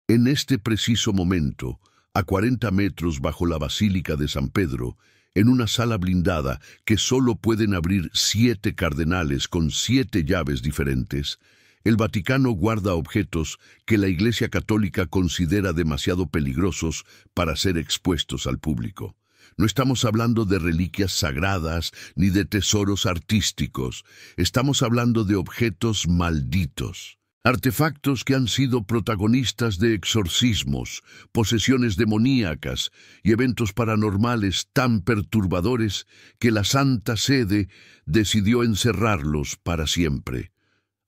En este preciso momento, a 40 metros bajo la Basílica de San Pedro, en una sala blindada que solo pueden abrir 7 cardenales con 7 llaves diferentes, el Vaticano guarda objetos que la Iglesia Católica considera demasiado peligrosos para ser expuestos al público. No estamos hablando de reliquias sagradas ni de tesoros artísticos. Estamos hablando de objetos malditos. Artefactos que han sido protagonistas de exorcismos, posesiones demoníacas y eventos paranormales tan perturbadores que la Santa Sede decidió encerrarlos para siempre.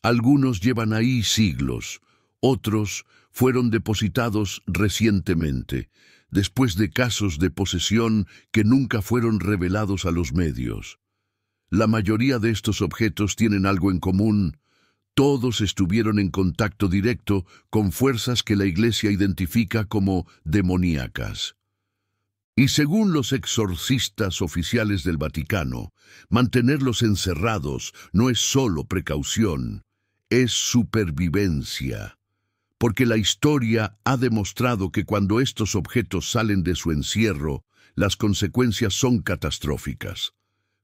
Algunos llevan ahí siglos, otros fueron depositados recientemente, después de casos de posesión que nunca fueron revelados a los medios. La mayoría de estos objetos tienen algo en común. Todos estuvieron en contacto directo con fuerzas que la Iglesia identifica como demoníacas. Y según los exorcistas oficiales del Vaticano, mantenerlos encerrados no es solo precaución, es supervivencia. Porque la historia ha demostrado que cuando estos objetos salen de su encierro, las consecuencias son catastróficas.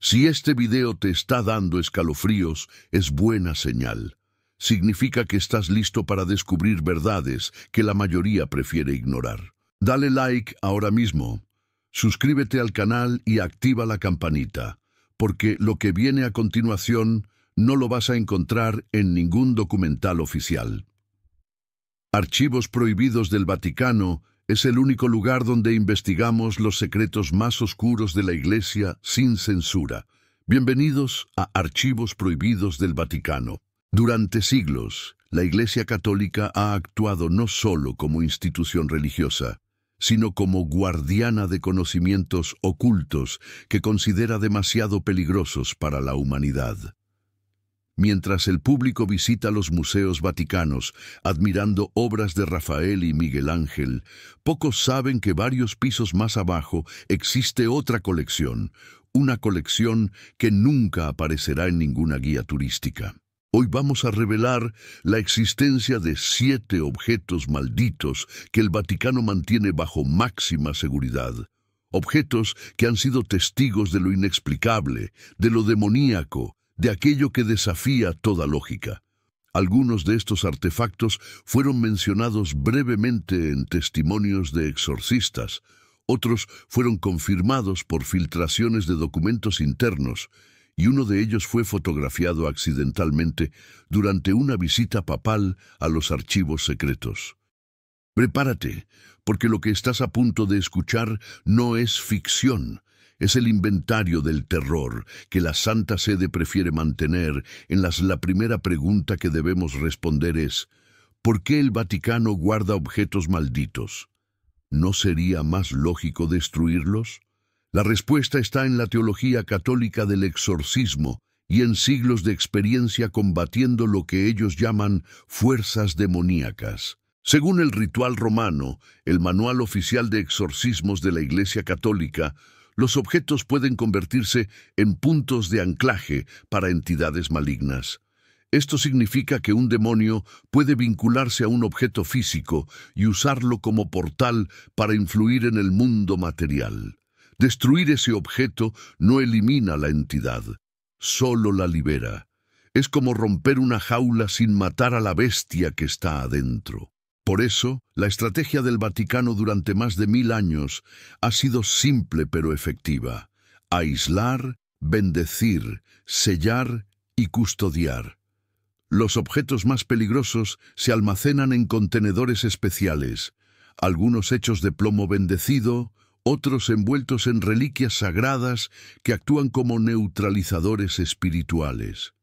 Si este video te está dando escalofríos, es buena señal. Significa que estás listo para descubrir verdades que la mayoría prefiere ignorar. Dale like ahora mismo, suscríbete al canal y activa la campanita, porque lo que viene a continuación no lo vas a encontrar en ningún documental oficial. Archivos Prohibidos del Vaticano es el único lugar donde investigamos los secretos más oscuros de la Iglesia sin censura. Bienvenidos a Archivos Prohibidos del Vaticano. Durante siglos, la Iglesia Católica ha actuado no solo como institución religiosa, sino como guardiana de conocimientos ocultos que considera demasiado peligrosos para la humanidad. Mientras el público visita los museos vaticanos admirando obras de Rafael y Miguel Ángel, pocos saben que varios pisos más abajo existe otra colección, una colección que nunca aparecerá en ninguna guía turística. Hoy vamos a revelar la existencia de 7 objetos malditos que el Vaticano mantiene bajo máxima seguridad. Objetos que han sido testigos de lo inexplicable, de lo demoníaco, de aquello que desafía toda lógica. Algunos de estos artefactos fueron mencionados brevemente en testimonios de exorcistas, otros fueron confirmados por filtraciones de documentos internos, y uno de ellos fue fotografiado accidentalmente durante una visita papal a los archivos secretos. Prepárate, porque lo que estás a punto de escuchar no es ficción. Es el inventario del terror que la Santa Sede prefiere mantener. La primera pregunta que debemos responder es: ¿por qué el Vaticano guarda objetos malditos? ¿No sería más lógico destruirlos? La respuesta está en la teología católica del exorcismo y en siglos de experiencia combatiendo lo que ellos llaman fuerzas demoníacas. Según el ritual romano, el manual oficial de exorcismos de la Iglesia Católica, los objetos pueden convertirse en puntos de anclaje para entidades malignas. Esto significa que un demonio puede vincularse a un objeto físico y usarlo como portal para influir en el mundo material. Destruir ese objeto no elimina la entidad, solo la libera. Es como romper una jaula sin matar a la bestia que está adentro. Por eso, la estrategia del Vaticano durante más de 1000 años ha sido simple pero efectiva: aislar, bendecir, sellar y custodiar. Los objetos más peligrosos se almacenan en contenedores especiales, algunos hechos de plomo bendecido, otros envueltos en reliquias sagradas que actúan como neutralizadores espirituales.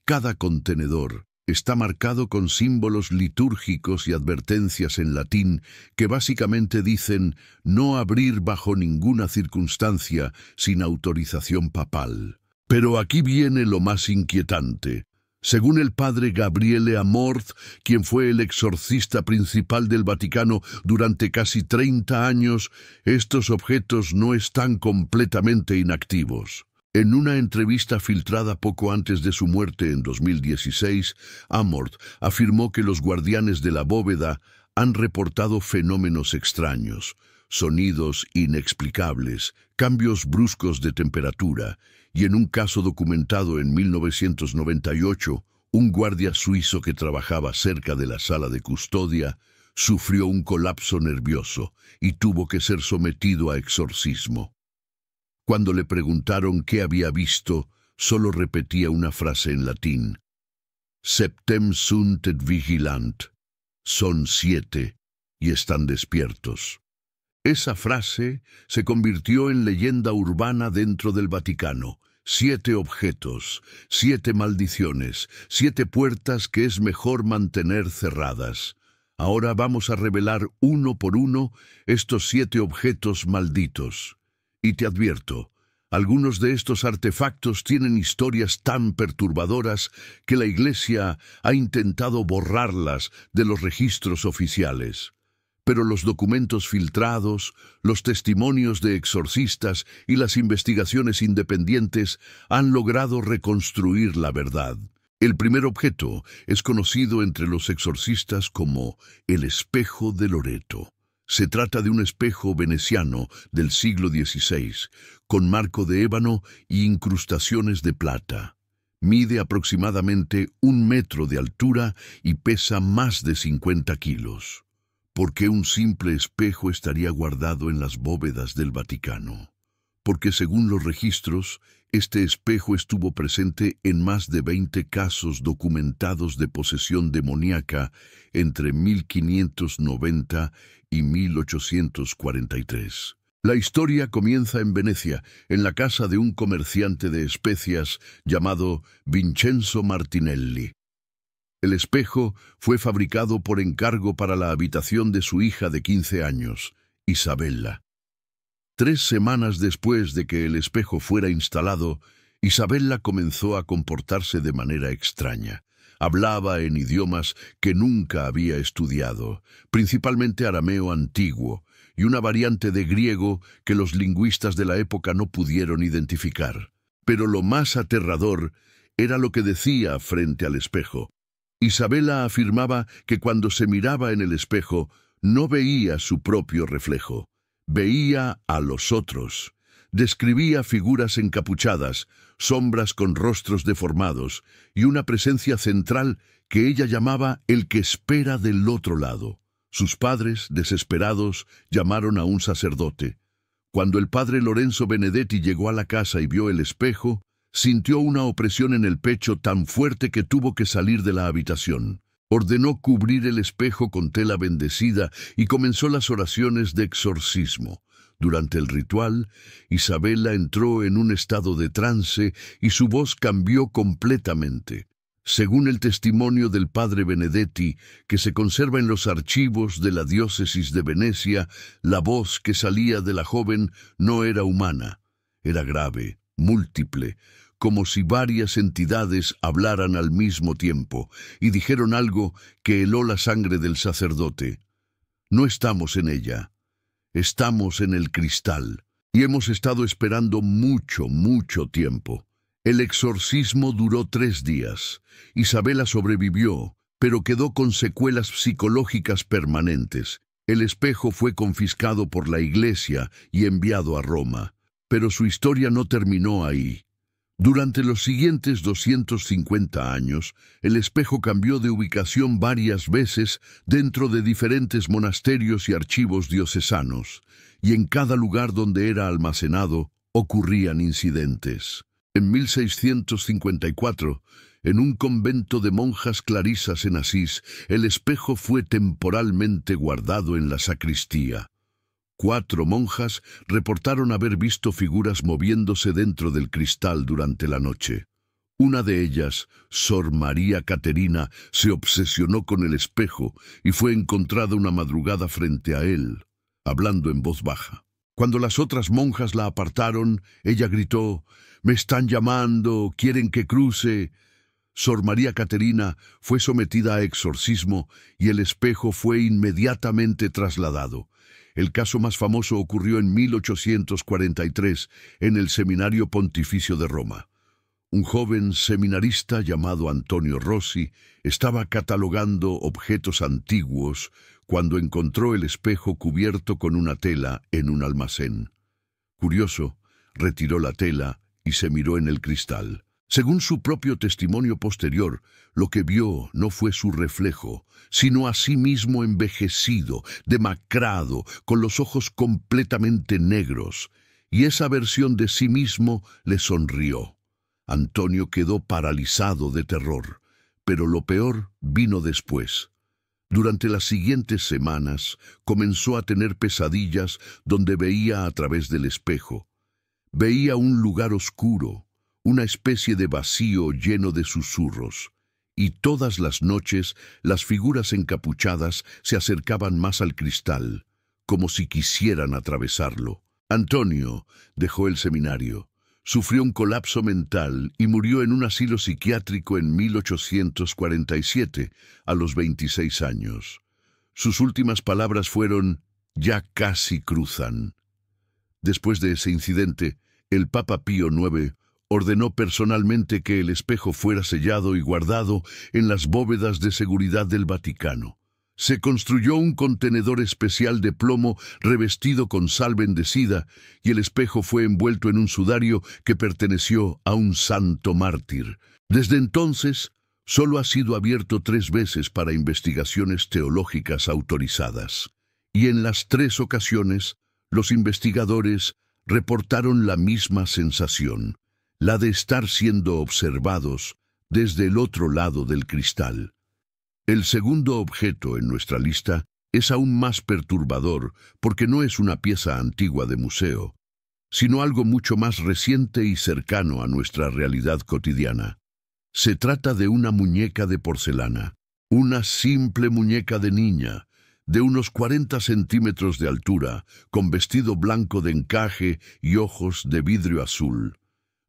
Cada contenedor está marcado con símbolos litúrgicos y advertencias en latín que básicamente dicen no abrir bajo ninguna circunstancia sin autorización papal. Pero aquí viene lo más inquietante. Según el padre Gabriele Amorth, quien fue el exorcista principal del Vaticano durante casi 30 años, estos objetos no están completamente inactivos. En una entrevista filtrada poco antes de su muerte en 2016, Amorth afirmó que los guardianes de la bóveda han reportado fenómenos extraños, sonidos inexplicables, cambios bruscos de temperatura, y en un caso documentado en 1998, un guardia suizo que trabajaba cerca de la sala de custodia sufrió un colapso nervioso y tuvo que ser sometido a exorcismo. Cuando le preguntaron qué había visto, solo repetía una frase en latín: Septem sunt et vigilant. Son 7 y están despiertos. Esa frase se convirtió en leyenda urbana dentro del Vaticano. 7 objetos, 7 maldiciones, 7 puertas que es mejor mantener cerradas. Ahora vamos a revelar uno por uno estos 7 objetos malditos. Y te advierto, algunos de estos artefactos tienen historias tan perturbadoras que la Iglesia ha intentado borrarlas de los registros oficiales. Pero los documentos filtrados, los testimonios de exorcistas y las investigaciones independientes han logrado reconstruir la verdad. El primer objeto es conocido entre los exorcistas como el espejo de Loreto. Se trata de un espejo veneciano del siglo XVI, con marco de ébano y incrustaciones de plata. Mide aproximadamente 1 metro de altura y pesa más de 50 kilos. ¿Por qué un simple espejo estaría guardado en las bóvedas del Vaticano? Porque según los registros, este espejo estuvo presente en más de 20 casos documentados de posesión demoníaca entre 1590 y 1843. La historia comienza en Venecia, en la casa de un comerciante de especias llamado Vincenzo Martinelli. El espejo fue fabricado por encargo para la habitación de su hija de 15 años, Isabella. 3 semanas después de que el espejo fuera instalado, Isabella comenzó a comportarse de manera extraña. Hablaba en idiomas que nunca había estudiado, principalmente arameo antiguo, y una variante de griego que los lingüistas de la época no pudieron identificar. Pero lo más aterrador era lo que decía frente al espejo. Isabella afirmaba que cuando se miraba en el espejo no veía su propio reflejo, veía a los otros. Describía figuras encapuchadas, sombras con rostros deformados y una presencia central que ella llamaba el que espera del otro lado. Sus padres, desesperados, llamaron a un sacerdote. Cuando el padre Lorenzo Benedetti llegó a la casa y vio el espejo, sintió una opresión en el pecho tan fuerte que tuvo que salir de la habitación. Ordenó cubrir el espejo con tela bendecida y comenzó las oraciones de exorcismo. Durante el ritual, Isabella entró en un estado de trance y su voz cambió completamente. Según el testimonio del padre Benedetti, que se conserva en los archivos de la diócesis de Venecia, la voz que salía de la joven no era humana, era grave, múltiple, como si varias entidades hablaran al mismo tiempo y dijeron algo que heló la sangre del sacerdote. No estamos en ella, estamos en el cristal, y hemos estado esperando mucho, mucho tiempo. El exorcismo duró 3 días. Isabella sobrevivió, pero quedó con secuelas psicológicas permanentes. El espejo fue confiscado por la Iglesia y enviado a Roma. Pero su historia no terminó ahí. Durante los siguientes 250 años, el espejo cambió de ubicación varias veces dentro de diferentes monasterios y archivos diocesanos, y en cada lugar donde era almacenado ocurrían incidentes. En 1654, en un convento de monjas clarisas en Asís, el espejo fue temporalmente guardado en la sacristía. 4 monjas reportaron haber visto figuras moviéndose dentro del cristal durante la noche. Una de ellas, Sor María Caterina, se obsesionó con el espejo y fue encontrada una madrugada frente a él, hablando en voz baja. Cuando las otras monjas la apartaron, ella gritó: «¡Me están llamando! ¡Quieren que cruce!». Sor María Caterina fue sometida a exorcismo y el espejo fue inmediatamente trasladado. El caso más famoso ocurrió en 1843 en el Seminario Pontificio de Roma. Un joven seminarista llamado Antonio Rossi estaba catalogando objetos antiguos cuando encontró el espejo cubierto con una tela en un almacén. Curioso, retiró la tela y se miró en el cristal. Según su propio testimonio posterior, lo que vio no fue su reflejo, sino a sí mismo envejecido, demacrado, con los ojos completamente negros, y esa versión de sí mismo le sonrió. Antonio quedó paralizado de terror, pero lo peor vino después. Durante las siguientes semanas comenzó a tener pesadillas donde veía a través del espejo. Veía un lugar oscuro, una especie de vacío lleno de susurros, y todas las noches las figuras encapuchadas se acercaban más al cristal, como si quisieran atravesarlo. Antonio dejó el seminario, sufrió un colapso mental y murió en un asilo psiquiátrico en 1847, a los 26 años. Sus últimas palabras fueron: «Ya casi cruzan». Después de ese incidente, el Papa Pío IX ordenó personalmente que el espejo fuera sellado y guardado en las bóvedas de seguridad del Vaticano. Se construyó un contenedor especial de plomo revestido con sal bendecida y el espejo fue envuelto en un sudario que perteneció a un santo mártir. Desde entonces, solo ha sido abierto 3 veces para investigaciones teológicas autorizadas. Y en las 3 ocasiones, los investigadores reportaron la misma sensación, la de estar siendo observados desde el otro lado del cristal. El segundo objeto en nuestra lista es aún más perturbador porque no es una pieza antigua de museo, sino algo mucho más reciente y cercano a nuestra realidad cotidiana. Se trata de una muñeca de porcelana, una simple muñeca de niña, de unos 40 centímetros de altura, con vestido blanco de encaje y ojos de vidrio azul.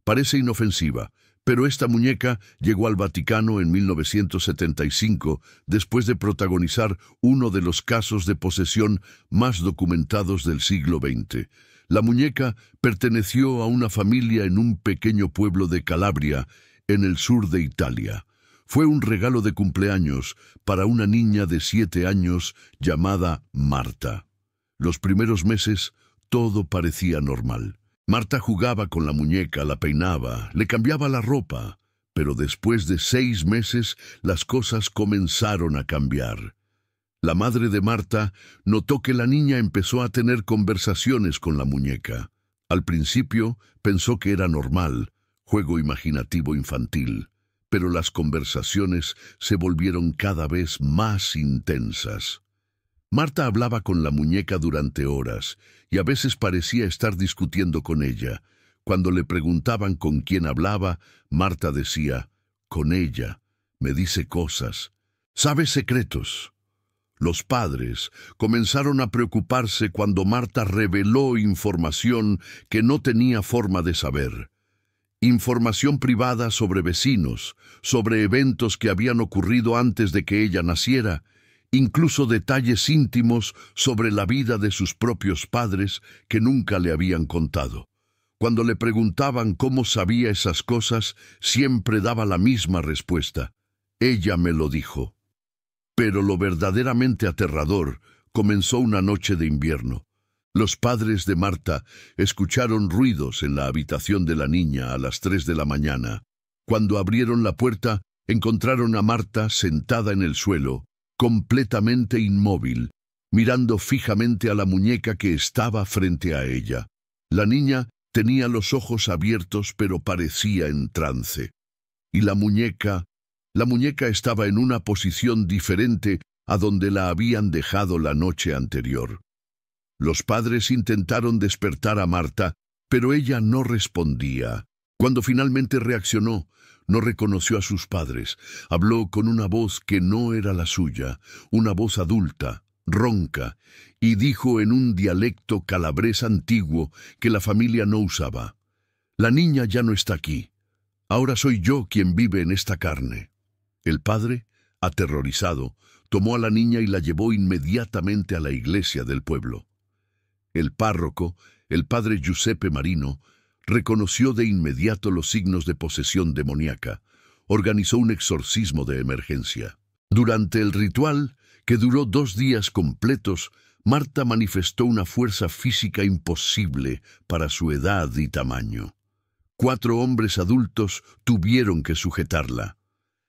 Parece inofensiva, pero esta muñeca llegó al Vaticano en 1975 después de protagonizar uno de los casos de posesión más documentados del siglo XX. La muñeca perteneció a una familia en un pequeño pueblo de Calabria, en el sur de Italia. Fue un regalo de cumpleaños para una niña de 7 años llamada Marta. Los primeros meses todo parecía normal. Marta jugaba con la muñeca, la peinaba, le cambiaba la ropa, pero después de 6 meses las cosas comenzaron a cambiar. La madre de Marta notó que la niña empezó a tener conversaciones con la muñeca. Al principio pensó que era normal, juego imaginativo infantil, pero las conversaciones se volvieron cada vez más intensas. Marta hablaba con la muñeca durante horas y a veces parecía estar discutiendo con ella. Cuando le preguntaban con quién hablaba, Marta decía: «Con ella, me dice cosas, sabe secretos». Los padres comenzaron a preocuparse cuando Marta reveló información que no tenía forma de saber. Información privada sobre vecinos, sobre eventos que habían ocurrido antes de que ella naciera, incluso detalles íntimos sobre la vida de sus propios padres que nunca le habían contado. Cuando le preguntaban cómo sabía esas cosas, siempre daba la misma respuesta: «Ella me lo dijo». Pero lo verdaderamente aterrador comenzó una noche de invierno. Los padres de Marta escucharon ruidos en la habitación de la niña a las 3 de la mañana. Cuando abrieron la puerta, encontraron a Marta sentada en el suelo, completamente inmóvil, mirando fijamente a la muñeca que estaba frente a ella. La niña tenía los ojos abiertos, pero parecía en trance. Y la muñeca estaba en una posición diferente a donde la habían dejado la noche anterior. Los padres intentaron despertar a Marta, pero ella no respondía. Cuando finalmente reaccionó, no reconoció a sus padres. Habló con una voz que no era la suya, una voz adulta, ronca, y dijo en un dialecto calabrés antiguo que la familia no usaba: «La niña ya no está aquí. Ahora soy yo quien vive en esta carne». El padre, aterrorizado, tomó a la niña y la llevó inmediatamente a la iglesia del pueblo. El párroco, el padre Giuseppe Marino, reconoció de inmediato los signos de posesión demoníaca. Organizó un exorcismo de emergencia. Durante el ritual, que duró 2 días completos, Marta manifestó una fuerza física imposible para su edad y tamaño. 4 hombres adultos tuvieron que sujetarla.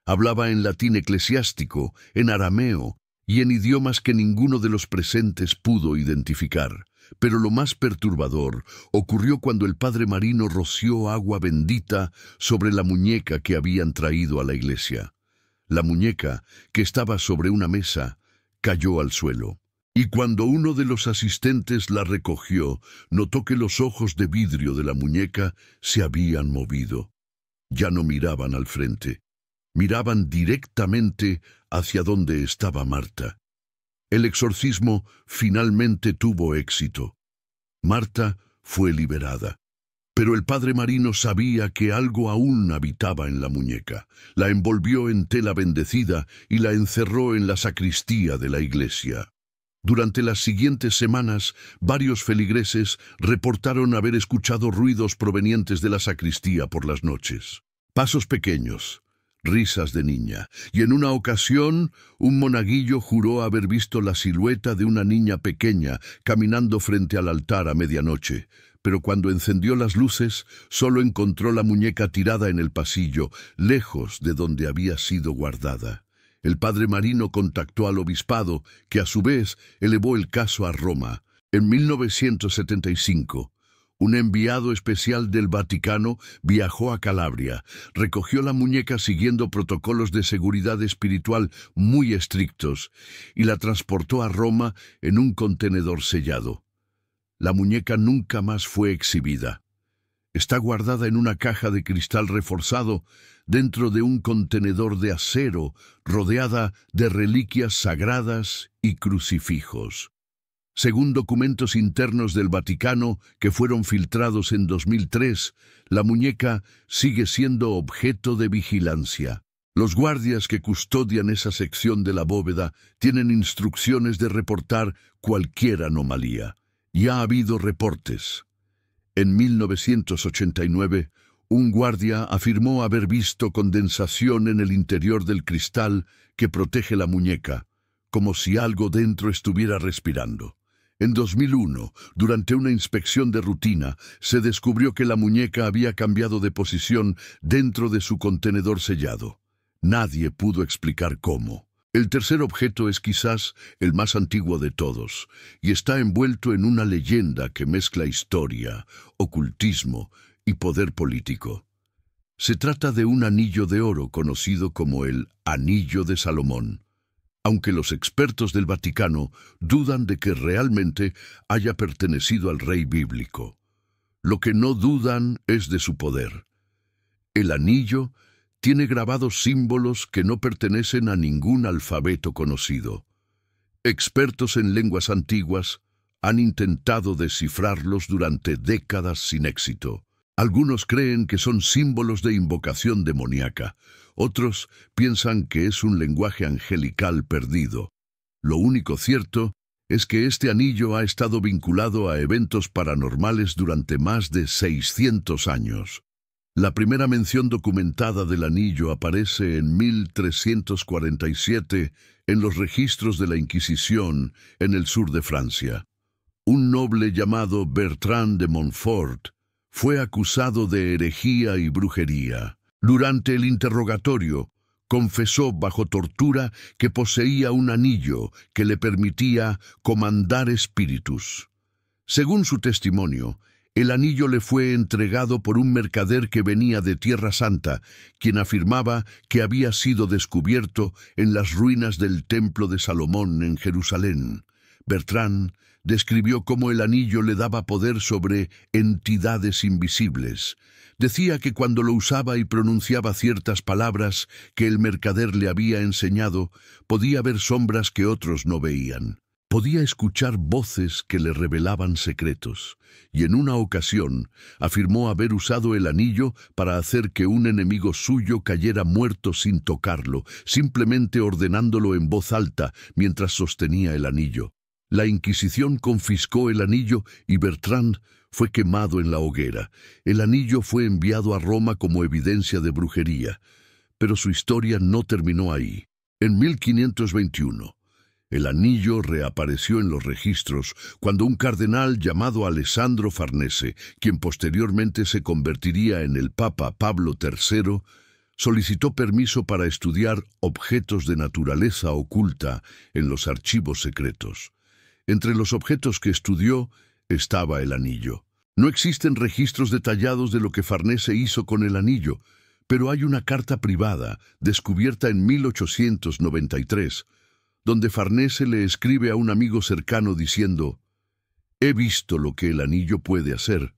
Hablaba en latín eclesiástico, en arameo y en idiomas que ninguno de los presentes pudo identificar. Pero lo más perturbador ocurrió cuando el padre Marino roció agua bendita sobre la muñeca que habían traído a la iglesia. La muñeca, que estaba sobre una mesa, cayó al suelo. Y cuando uno de los asistentes la recogió, notó que los ojos de vidrio de la muñeca se habían movido. Ya no miraban al frente. Miraban directamente hacia donde estaba Marta. El exorcismo finalmente tuvo éxito. Marta fue liberada. Pero el padre Marino sabía que algo aún habitaba en la muñeca. La envolvió en tela bendecida y la encerró en la sacristía de la iglesia. Durante las siguientes semanas, varios feligreses reportaron haber escuchado ruidos provenientes de la sacristía por las noches. Pasos pequeños, risas de niña, y en una ocasión un monaguillo juró haber visto la silueta de una niña pequeña caminando frente al altar a medianoche, pero cuando encendió las luces solo encontró la muñeca tirada en el pasillo, lejos de donde había sido guardada. El padre Marino contactó al obispado, que a su vez elevó el caso a Roma. En 1975, un enviado especial del Vaticano viajó a Calabria, recogió la muñeca siguiendo protocolos de seguridad espiritual muy estrictos y la transportó a Roma en un contenedor sellado. La muñeca nunca más fue exhibida. Está guardada en una caja de cristal reforzado dentro de un contenedor de acero rodeada de reliquias sagradas y crucifijos. Según documentos internos del Vaticano que fueron filtrados en 2003, la muñeca sigue siendo objeto de vigilancia. Los guardias que custodian esa sección de la bóveda tienen instrucciones de reportar cualquier anomalía. Ya ha habido reportes. En 1989, un guardia afirmó haber visto condensación en el interior del cristal que protege la muñeca, como si algo dentro estuviera respirando. En 2001, durante una inspección de rutina, se descubrió que la muñeca había cambiado de posición dentro de su contenedor sellado. Nadie pudo explicar cómo. El tercer objeto es quizás el más antiguo de todos, y está envuelto en una leyenda que mezcla historia, ocultismo y poder político. Se trata de un anillo de oro conocido como el Anillo de Salomón, aunque los expertos del Vaticano dudan de que realmente haya pertenecido al rey bíblico. Lo que no dudan es de su poder. El anillo tiene grabados símbolos que no pertenecen a ningún alfabeto conocido. Expertos en lenguas antiguas han intentado descifrarlos durante décadas sin éxito. Algunos creen que son símbolos de invocación demoníaca. Otros piensan que es un lenguaje angelical perdido. Lo único cierto es que este anillo ha estado vinculado a eventos paranormales durante más de 600 años. La primera mención documentada del anillo aparece en 1347 en los registros de la Inquisición en el sur de Francia. Un noble llamado Bertrand de Montfort fue acusado de herejía y brujería. Durante el interrogatorio, confesó bajo tortura que poseía un anillo que le permitía comandar espíritus. Según su testimonio, el anillo le fue entregado por un mercader que venía de Tierra Santa, quien afirmaba que había sido descubierto en las ruinas del Templo de Salomón en Jerusalén. Bertrand describió cómo el anillo le daba poder sobre entidades invisibles. Decía que cuando lo usaba y pronunciaba ciertas palabras que el mercader le había enseñado, podía ver sombras que otros no veían. Podía escuchar voces que le revelaban secretos, y en una ocasión afirmó haber usado el anillo para hacer que un enemigo suyo cayera muerto sin tocarlo, simplemente ordenándolo en voz alta mientras sostenía el anillo. La Inquisición confiscó el anillo y Bertrand fue quemado en la hoguera. El anillo fue enviado a Roma como evidencia de brujería, pero su historia no terminó ahí. En 1521, El anillo reapareció en los registros cuando un cardenal llamado Alessandro Farnese, quien posteriormente se convertiría en el Papa Pablo III, solicitó permiso para estudiar objetos de naturaleza oculta en los archivos secretos. Entre los objetos que estudió estaba el anillo. No existen registros detallados de lo que Farnese hizo con el anillo, pero hay una carta privada, descubierta en 1893, donde Farnese le escribe a un amigo cercano diciendo: «He visto lo que el anillo puede hacer.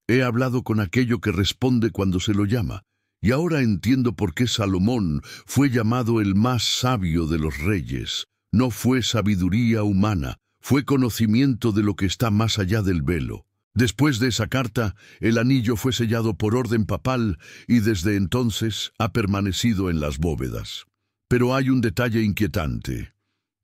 He hablado con aquello que responde cuando se lo llama, y ahora entiendo por qué Salomón fue llamado el más sabio de los reyes. No fue sabiduría humana, fue conocimiento de lo que está más allá del velo». Después de esa carta, el anillo fue sellado por orden papal y desde entonces ha permanecido en las bóvedas. Pero hay un detalle inquietante.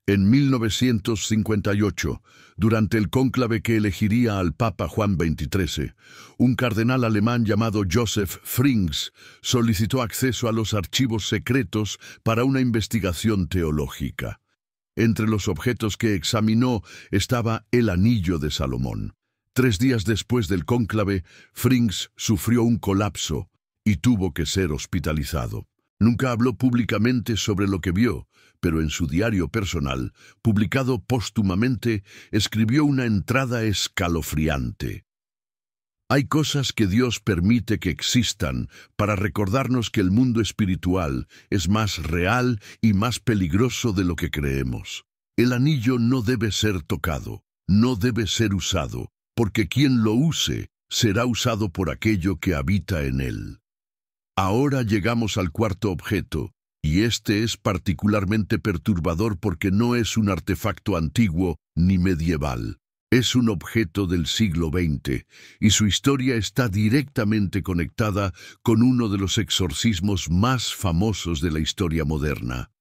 En 1958, durante el cónclave que elegiría al Papa Juan XXIII, un cardenal alemán llamado Joseph Frings solicitó acceso a los archivos secretos para una investigación teológica. Entre los objetos que examinó estaba el anillo de Salomón. 3 días después del cónclave, Frings sufrió un colapso y tuvo que ser hospitalizado. Nunca habló públicamente sobre lo que vio, pero en su diario personal, publicado póstumamente, escribió una entrada escalofriante. Hay cosas que Dios permite que existan para recordarnos que el mundo espiritual es más real y más peligroso de lo que creemos. El anillo no debe ser tocado, no debe ser usado, porque quien lo use será usado por aquello que habita en él. Ahora llegamos al cuarto objeto, y este es particularmente perturbador porque no es un artefacto antiguo ni medieval. Es un objeto del siglo XX, y su historia está directamente conectada con uno de los exorcismos más famosos de la historia moderna.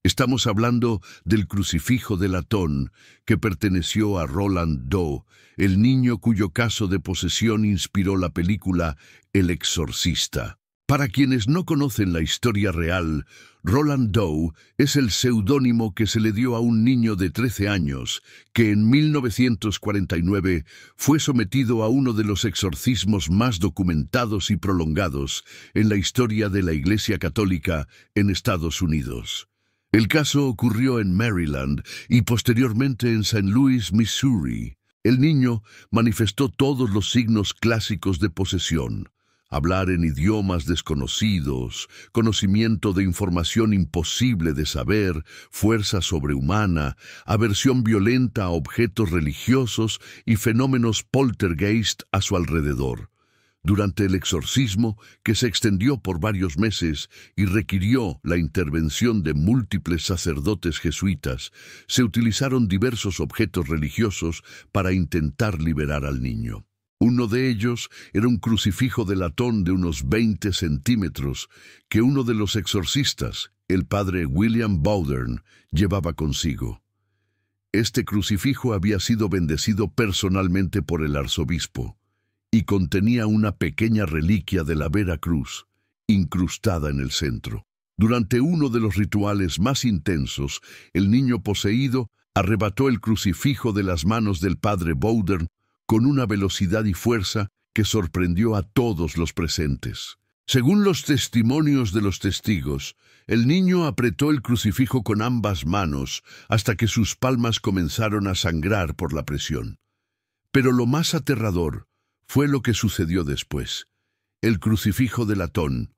Estamos hablando del crucifijo de latón que perteneció a Roland Doe, el niño cuyo caso de posesión inspiró la película El Exorcista. Para quienes no conocen la historia real, Roland Doe es el seudónimo que se le dio a un niño de 13 años que en 1949 fue sometido a uno de los exorcismos más documentados y prolongados en la historia de la Iglesia Católica en Estados Unidos. El caso ocurrió en Maryland y posteriormente en St. Louis, Missouri. El niño manifestó todos los signos clásicos de posesión: hablar en idiomas desconocidos, conocimiento de información imposible de saber, fuerza sobrehumana, aversión violenta a objetos religiosos y fenómenos poltergeist a su alrededor. Durante el exorcismo, que se extendió por varios meses y requirió la intervención de múltiples sacerdotes jesuitas, se utilizaron diversos objetos religiosos para intentar liberar al niño. Uno de ellos era un crucifijo de latón de unos 20 centímetros que uno de los exorcistas, el padre William Bowdern, llevaba consigo. Este crucifijo había sido bendecido personalmente por el arzobispo y contenía una pequeña reliquia de la Vera Cruz, incrustada en el centro. Durante uno de los rituales más intensos, el niño poseído arrebató el crucifijo de las manos del padre Bowdern con una velocidad y fuerza que sorprendió a todos los presentes. Según los testimonios de los testigos, el niño apretó el crucifijo con ambas manos hasta que sus palmas comenzaron a sangrar por la presión. Pero lo más aterrador fue lo que sucedió después. El crucifijo de latón,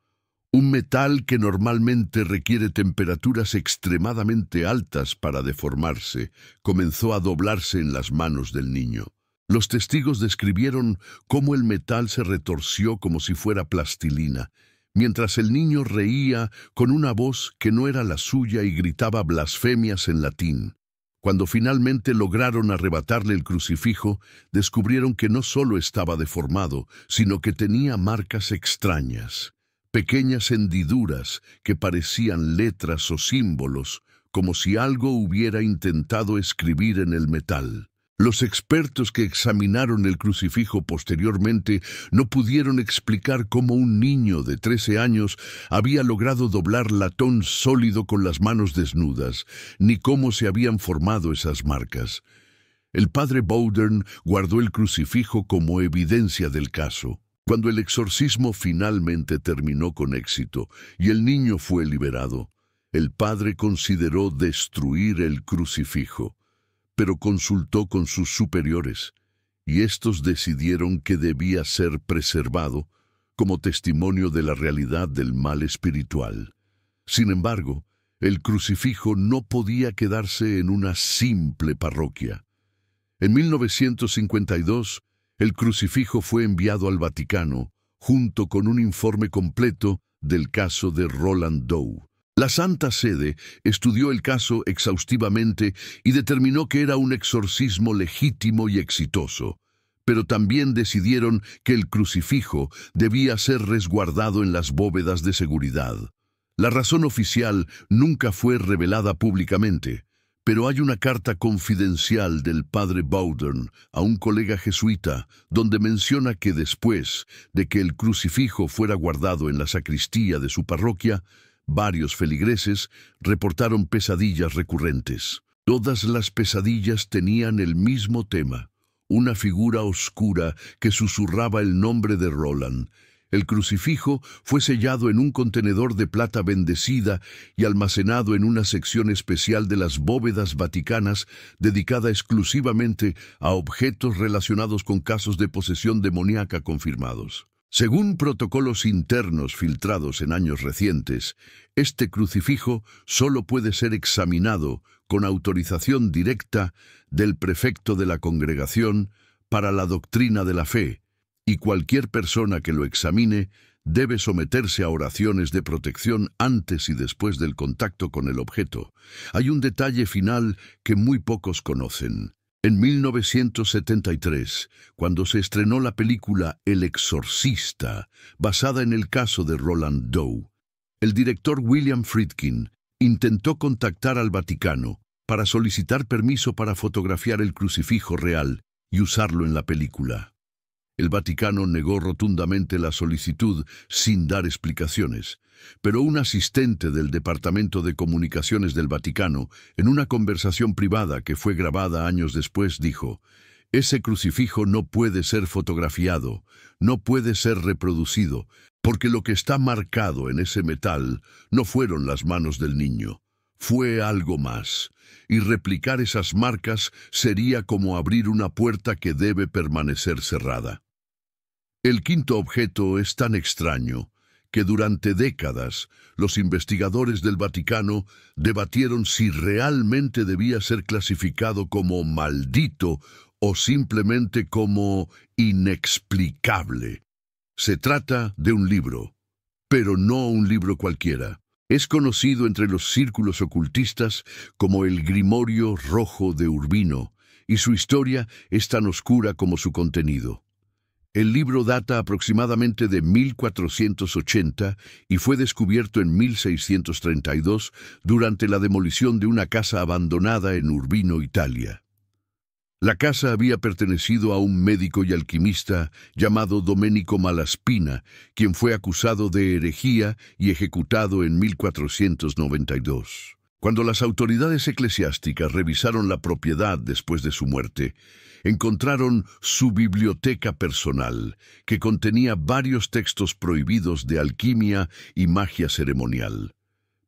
un metal que normalmente requiere temperaturas extremadamente altas para deformarse, comenzó a doblarse en las manos del niño. Los testigos describieron cómo el metal se retorció como si fuera plastilina, mientras el niño reía con una voz que no era la suya y gritaba blasfemias en latín. Cuando finalmente lograron arrebatarle el crucifijo, descubrieron que no solo estaba deformado, sino que tenía marcas extrañas, pequeñas hendiduras que parecían letras o símbolos, como si algo hubiera intentado escribir en el metal. Los expertos que examinaron el crucifijo posteriormente no pudieron explicar cómo un niño de 13 años había logrado doblar latón sólido con las manos desnudas, ni cómo se habían formado esas marcas. El padre Bowdern guardó el crucifijo como evidencia del caso. Cuando el exorcismo finalmente terminó con éxito y el niño fue liberado, el padre consideró destruir el crucifijo, pero consultó con sus superiores, y estos decidieron que debía ser preservado como testimonio de la realidad del mal espiritual. Sin embargo, el crucifijo no podía quedarse en una simple parroquia. En 1952, el crucifijo fue enviado al Vaticano, junto con un informe completo del caso de Roland Doe. La Santa Sede estudió el caso exhaustivamente y determinó que era un exorcismo legítimo y exitoso, pero también decidieron que el crucifijo debía ser resguardado en las bóvedas de seguridad. La razón oficial nunca fue revelada públicamente, pero hay una carta confidencial del padre Bowdern a un colega jesuita donde menciona que después de que el crucifijo fuera guardado en la sacristía de su parroquia, varios feligreses reportaron pesadillas recurrentes. Todas las pesadillas tenían el mismo tema, una figura oscura que susurraba el nombre de Roland. El crucifijo fue sellado en un contenedor de plata bendecida y almacenado en una sección especial de las bóvedas vaticanas dedicada exclusivamente a objetos relacionados con casos de posesión demoníaca confirmados. Según protocolos internos filtrados en años recientes, este crucifijo solo puede ser examinado con autorización directa del prefecto de la congregación para la doctrina de la fe, y cualquier persona que lo examine debe someterse a oraciones de protección antes y después del contacto con el objeto. Hay un detalle final que muy pocos conocen. En 1973, cuando se estrenó la película El Exorcista, basada en el caso de Roland Doe, el director William Friedkin intentó contactar al Vaticano para solicitar permiso para fotografiar el crucifijo real y usarlo en la película. El Vaticano negó rotundamente la solicitud sin dar explicaciones, pero un asistente del Departamento de Comunicaciones del Vaticano, en una conversación privada que fue grabada años después, dijo: «Ese crucifijo no puede ser fotografiado, no puede ser reproducido, porque lo que está marcado en ese metal no fueron las manos del niño, fue algo más, y replicar esas marcas sería como abrir una puerta que debe permanecer cerrada». El quinto objeto es tan extraño que durante décadas los investigadores del Vaticano debatieron si realmente debía ser clasificado como maldito o simplemente como inexplicable. Se trata de un libro, pero no un libro cualquiera. Es conocido entre los círculos ocultistas como el Grimorio Rojo de Urbino, y su historia es tan oscura como su contenido. El libro data aproximadamente de 1480 y fue descubierto en 1632 durante la demolición de una casa abandonada en Urbino, Italia. La casa había pertenecido a un médico y alquimista llamado Domenico Malaspina, quien fue acusado de herejía y ejecutado en 1492. Cuando las autoridades eclesiásticas revisaron la propiedad después de su muerte, encontraron su biblioteca personal, que contenía varios textos prohibidos de alquimia y magia ceremonial.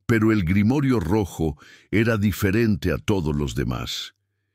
Pero el Grimorio Rojo era diferente a todos los demás.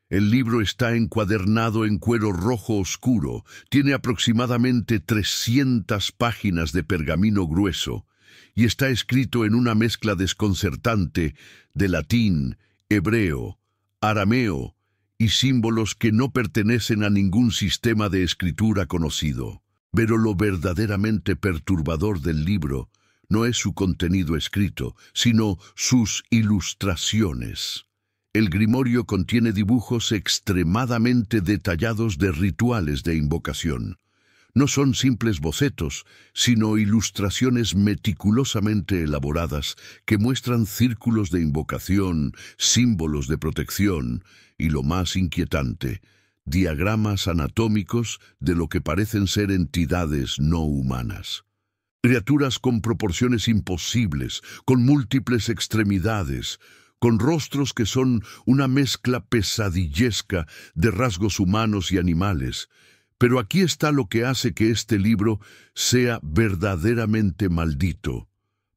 El libro está encuadernado en cuero rojo oscuro, tiene aproximadamente 300 páginas de pergamino grueso, y está escrito en una mezcla desconcertante de latín, hebreo, arameo y símbolos que no pertenecen a ningún sistema de escritura conocido. Pero lo verdaderamente perturbador del libro no es su contenido escrito, sino sus ilustraciones. El grimorio contiene dibujos extremadamente detallados de rituales de invocación. No son simples bocetos, sino ilustraciones meticulosamente elaboradas que muestran círculos de invocación, símbolos de protección y, lo más inquietante, diagramas anatómicos de lo que parecen ser entidades no humanas. Criaturas con proporciones imposibles, con múltiples extremidades, con rostros que son una mezcla pesadillesca de rasgos humanos y animales. Pero aquí está lo que hace que este libro sea verdaderamente maldito.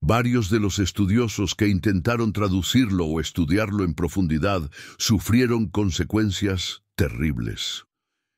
Varios de los estudiosos que intentaron traducirlo o estudiarlo en profundidad sufrieron consecuencias terribles.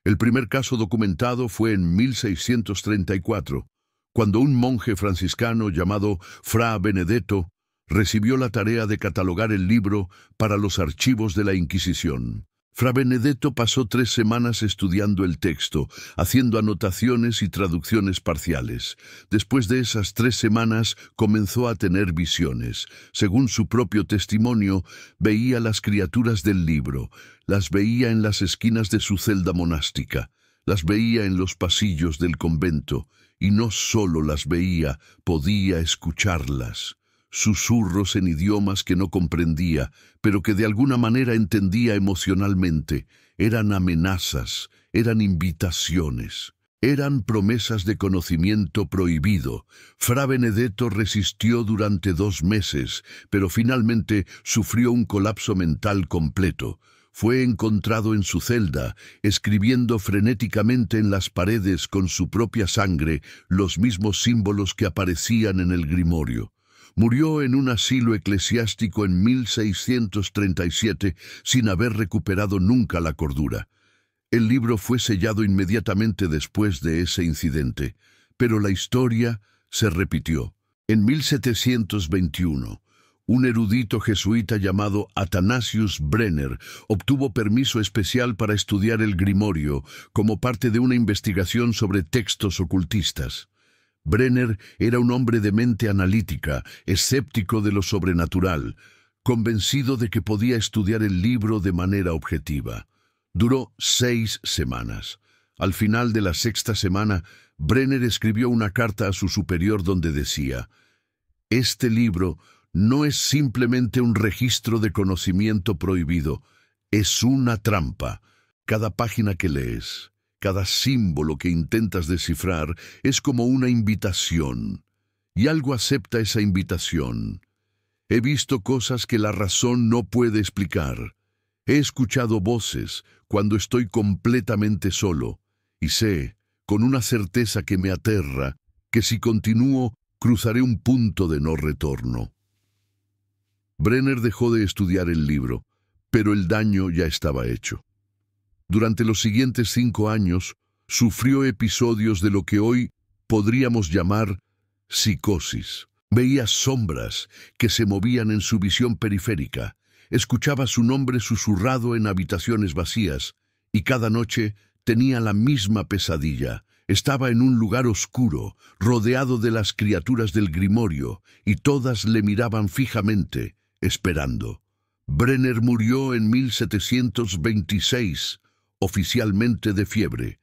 El primer caso documentado fue en 1634, cuando un monje franciscano llamado Fra Benedetto recibió la tarea de catalogar el libro para los archivos de la Inquisición. Fra Benedetto pasó 3 semanas estudiando el texto, haciendo anotaciones y traducciones parciales. Después de esas 3 semanas comenzó a tener visiones. Según su propio testimonio, veía las criaturas del libro, las veía en las esquinas de su celda monástica, las veía en los pasillos del convento, y no solo las veía, podía escucharlas. Susurros en idiomas que no comprendía, pero que de alguna manera entendía emocionalmente. Eran amenazas, eran invitaciones, eran promesas de conocimiento prohibido. Fra Benedetto resistió durante 2 meses, pero finalmente sufrió un colapso mental completo. Fue encontrado en su celda, escribiendo frenéticamente en las paredes con su propia sangre los mismos símbolos que aparecían en el grimorio. Murió en un asilo eclesiástico en 1637 sin haber recuperado nunca la cordura. El libro fue sellado inmediatamente después de ese incidente, pero la historia se repitió. En 1721, un erudito jesuita llamado Athanasius Brenner obtuvo permiso especial para estudiar el grimorio como parte de una investigación sobre textos ocultistas. Brenner era un hombre de mente analítica, escéptico de lo sobrenatural, convencido de que podía estudiar el libro de manera objetiva. Duró 6 semanas. Al final de la 6ª semana, Brenner escribió una carta a su superior donde decía: «Este libro no es simplemente un registro de conocimiento prohibido, es una trampa. Cada página que lees, cada símbolo que intentas descifrar es como una invitación, y algo acepta esa invitación. He visto cosas que la razón no puede explicar. He escuchado voces cuando estoy completamente solo, y sé, con una certeza que me aterra, que si continúo, cruzaré un punto de no retorno». Brenner dejó de estudiar el libro, pero el daño ya estaba hecho. Durante los siguientes 5 años, sufrió episodios de lo que hoy podríamos llamar psicosis. Veía sombras que se movían en su visión periférica, escuchaba su nombre susurrado en habitaciones vacías, y cada noche tenía la misma pesadilla. Estaba en un lugar oscuro, rodeado de las criaturas del grimorio, y todas le miraban fijamente, esperando. Brenner murió en 1726, oficialmente de fiebre,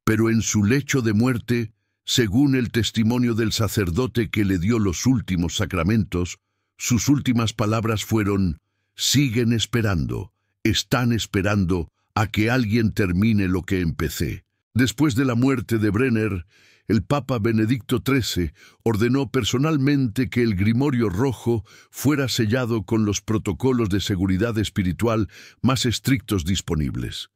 pero en su lecho de muerte, según el testimonio del sacerdote que le dio los últimos sacramentos, sus últimas palabras fueron: «Siguen esperando, están esperando a que alguien termine lo que empecé». Después de la muerte de Brenner, el Papa Benedicto XIII ordenó personalmente que el grimorio rojo fuera sellado con los protocolos de seguridad espiritual más estrictos disponibles.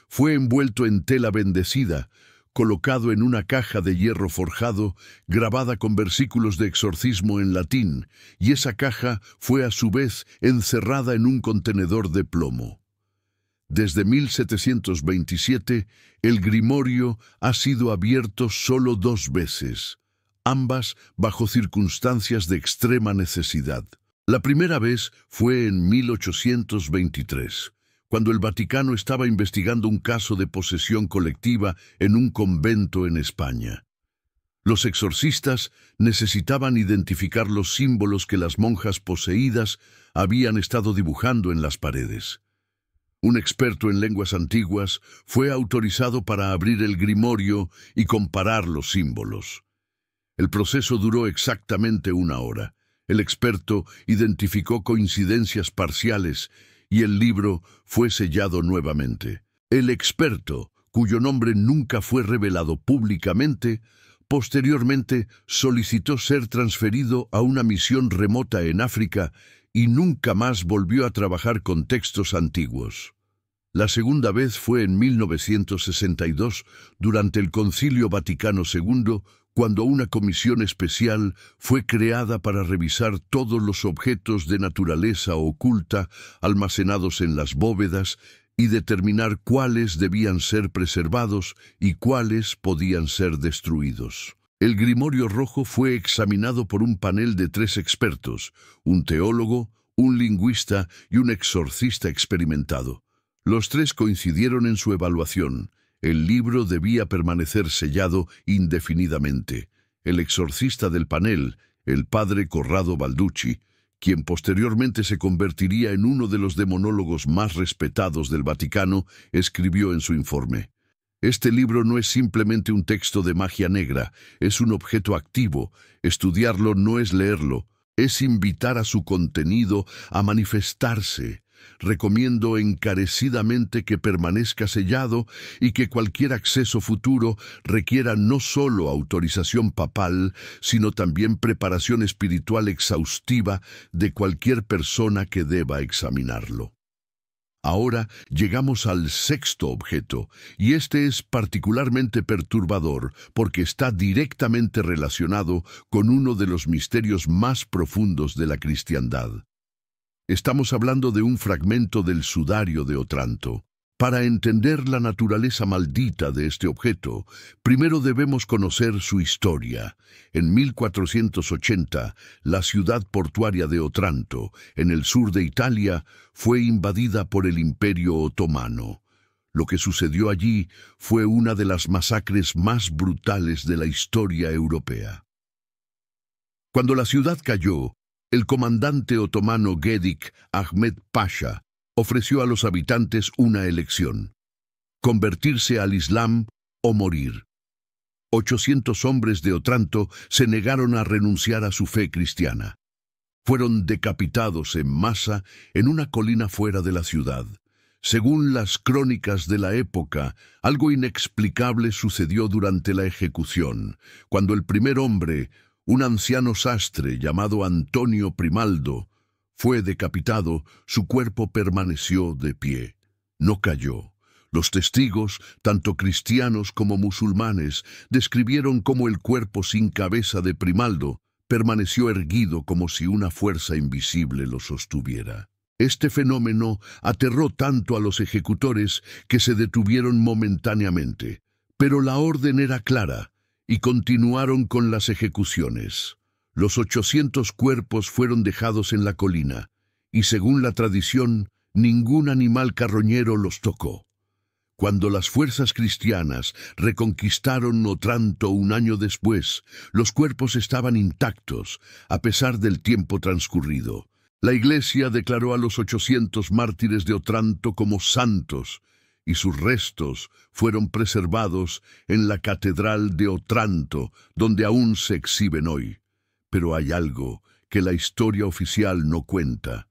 Fue envuelto en tela bendecida, colocado en una caja de hierro forjado, grabada con versículos de exorcismo en latín, y esa caja fue a su vez encerrada en un contenedor de plomo. Desde 1727, el grimorio ha sido abierto solo 2 veces, ambas bajo circunstancias de extrema necesidad. La primera vez fue en 1823, cuando el Vaticano estaba investigando un caso de posesión colectiva en un convento en España. Los exorcistas necesitaban identificar los símbolos que las monjas poseídas habían estado dibujando en las paredes. Un experto en lenguas antiguas fue autorizado para abrir el grimorio y comparar los símbolos. El proceso duró exactamente 1 hora. El experto identificó coincidencias parciales y el libro fue sellado nuevamente. El experto, cuyo nombre nunca fue revelado públicamente, posteriormente solicitó ser transferido a una misión remota en África y nunca más volvió a trabajar con textos antiguos. La segunda vez fue en 1962, durante el Concilio Vaticano II, cuando una comisión especial fue creada para revisar todos los objetos de naturaleza oculta almacenados en las bóvedas y determinar cuáles debían ser preservados y cuáles podían ser destruidos. El Grimorio Rojo fue examinado por un panel de 3 expertos, un teólogo, un lingüista y un exorcista experimentado. Los 3 coincidieron en su evaluación. El libro debía permanecer sellado indefinidamente. El exorcista del panel, el padre Corrado Balducci, quien posteriormente se convertiría en uno de los demonólogos más respetados del Vaticano, escribió en su informe: «Este libro no es simplemente un texto de magia negra, es un objeto activo. Estudiarlo no es leerlo, es invitar a su contenido a manifestarse. Recomiendo encarecidamente que permanezca sellado y que cualquier acceso futuro requiera no solo autorización papal, sino también preparación espiritual exhaustiva de cualquier persona que deba examinarlo». Ahora llegamos al 6º objeto, y este es particularmente perturbador porque está directamente relacionado con uno de los misterios más profundos de la cristiandad. Estamos hablando de un fragmento del sudario de Otranto. Para entender la naturaleza maldita de este objeto, primero debemos conocer su historia. En 1480, la ciudad portuaria de Otranto, en el sur de Italia, fue invadida por el Imperio Otomano. Lo que sucedió allí fue una de las masacres más brutales de la historia europea. Cuando la ciudad cayó, el comandante otomano Gedik Ahmed Pasha ofreció a los habitantes una elección: convertirse al Islam o morir. 800 hombres de Otranto se negaron a renunciar a su fe cristiana. Fueron decapitados en masa en una colina fuera de la ciudad. Según las crónicas de la época, algo inexplicable sucedió durante la ejecución, cuando el primer hombre, un anciano sastre llamado Antonio Primaldo, fue decapitado. Su cuerpo permaneció de pie. No cayó. Los testigos, tanto cristianos como musulmanes, describieron cómo el cuerpo sin cabeza de Primaldo permaneció erguido como si una fuerza invisible lo sostuviera. Este fenómeno aterró tanto a los ejecutores que se detuvieron momentáneamente, pero la orden era clara y continuaron con las ejecuciones. Los 800 cuerpos fueron dejados en la colina, y según la tradición, ningún animal carroñero los tocó. Cuando las fuerzas cristianas reconquistaron Otranto un año después, los cuerpos estaban intactos, a pesar del tiempo transcurrido. La Iglesia declaró a los 800 mártires de Otranto como santos, y sus restos fueron preservados en la Catedral de Otranto, donde aún se exhiben hoy. Pero hay algo que la historia oficial no cuenta.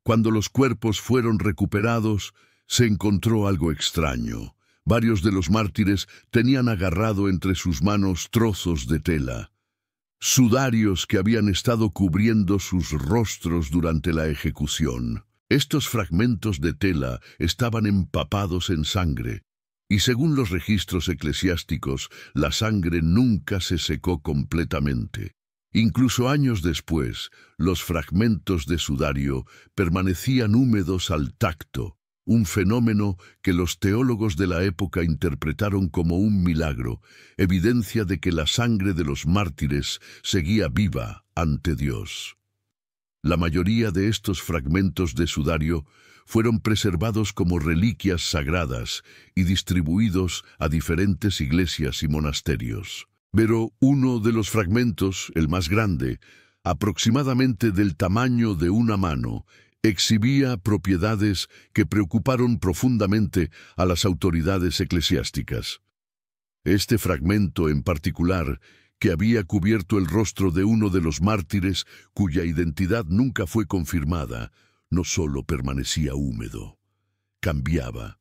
Cuando los cuerpos fueron recuperados, se encontró algo extraño. Varios de los mártires tenían agarrado entre sus manos trozos de tela, sudarios que habían estado cubriendo sus rostros durante la ejecución. Estos fragmentos de tela estaban empapados en sangre, y según los registros eclesiásticos, la sangre nunca se secó completamente. Incluso años después, los fragmentos de sudario permanecían húmedos al tacto, un fenómeno que los teólogos de la época interpretaron como un milagro, evidencia de que la sangre de los mártires seguía viva ante Dios. La mayoría de estos fragmentos de sudario fueron preservados como reliquias sagradas y distribuidos a diferentes iglesias y monasterios. Pero uno de los fragmentos, el más grande, aproximadamente del tamaño de una mano, exhibía propiedades que preocuparon profundamente a las autoridades eclesiásticas. Este fragmento en particular, que había cubierto el rostro de uno de los mártires cuya identidad nunca fue confirmada, no solo permanecía húmedo, cambiaba.